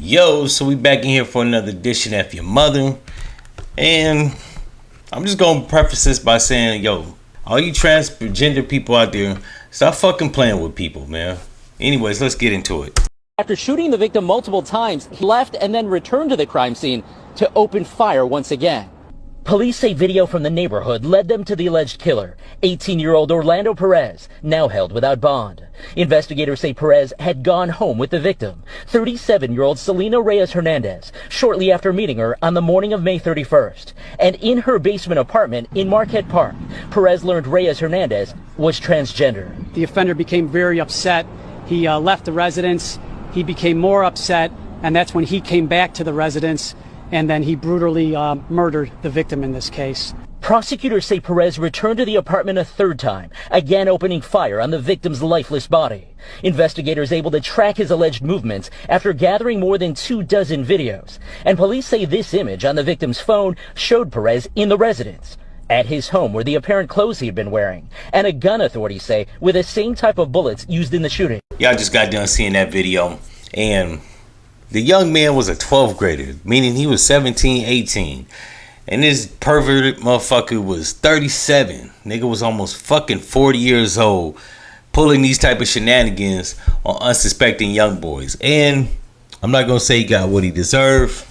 Yo, so we back in here for another edition of F-ya-Motha. And I'm just gonna preface this by saying, yo, all you transgender people out there, stop fucking playing with people, man. Anyways, let's get into it. After shooting the victim multiple times, he left and then returned to the crime scene to open fire once again. Police say video from the neighborhood led them to the alleged killer, 18-year-old Orlando Perez, now held without bond. Investigators say Perez had gone home with the victim, 37-year-old Selena Reyes Hernandez, shortly after meeting her on the morning of May 31st. And in her basement apartment in Marquette Park, Perez learned Reyes Hernandez was transgender. The offender became very upset. He left the residence. He became more upset, and that's when he came back to the residence, and then he brutally murdered the victim in this case. Prosecutors say Perez returned to the apartment a third time, again opening fire on the victim's lifeless body. Investigators able to track his alleged movements after gathering more than 24 videos. And police say this image on the victim's phone showed Perez in the residence, at his home where the apparent clothes he had been wearing, and a gun, authorities say, with the same type of bullets used in the shooting. Y'all just got done seeing that video, and the young man was a 12th grader, meaning he was 17, 18. And this perverted motherfucker was 37. Nigga was almost fucking 40 years old, pulling these type of shenanigans on unsuspecting young boys. And I'm not gonna say he got what he deserved.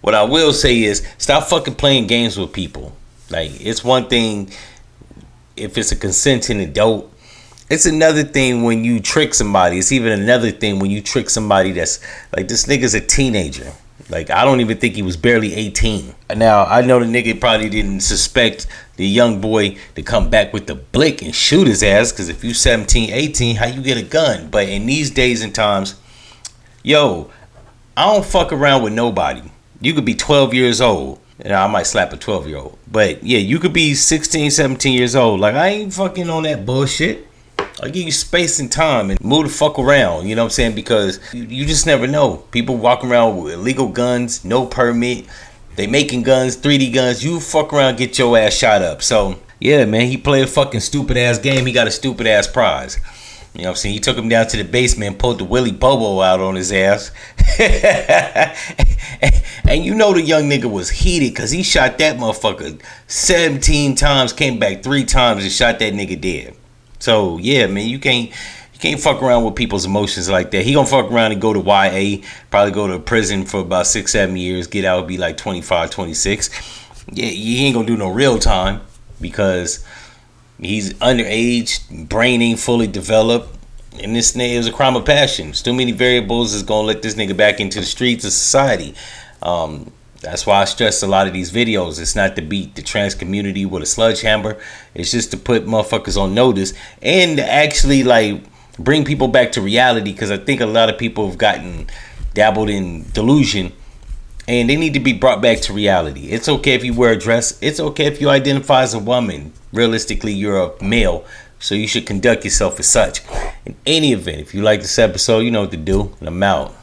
What I will say is, stop fucking playing games with people. Like, it's one thing if it's a consenting adult. It's another thing when you trick somebody. It's even another thing when you trick somebody that's like, this nigga's a teenager. Like, I don't even think he was barely 18. Now, I know the nigga probably didn't suspect the young boy to come back with the blick and shoot his ass, because if you 17, 18, how you get a gun? But in these days and times, yo, I don't fuck around with nobody. You could be 12 years old. And I might slap a 12-year-old. But yeah, you could be 16, 17 years old. Like, I ain't fucking on that bullshit. I'll give you space and time and move the fuck around, you know what I'm saying? Because you just never know. People walking around with illegal guns, no permit. They making guns, 3D guns. You fuck around, get your ass shot up. So, yeah, man, he played a fucking stupid ass game. He got a stupid ass prize. You know what I'm saying? He took him down to the basement and pulled the Willy Bobo out on his ass. And you know the young nigga was heated because he shot that motherfucker 17 times, came back 3 times and shot that nigga dead. So yeah, man, you can't fuck around with people's emotions like that. He gonna fuck around and go to YA, probably go to prison for about 6-7 years, get out, be like 25, 26. Yeah, he ain't gonna do no real time because he's underage, brain ain't fully developed, and this nigga is a crime of passion. There's too many variables is gonna let this nigga back into the streets of society. That's why I stress a lot of these videos. It's not to beat the trans community with a sledgehammer. It's just to put motherfuckers on notice and to actually like bring people back to reality, because I think a lot of people have gotten dabbled in delusion and they need to be brought back to reality. It's okay if you wear a dress. It's okay if you identify as a woman. Realistically, you're a male, so you should conduct yourself as such. In any event, if you like this episode, you know what to do, and I'm out.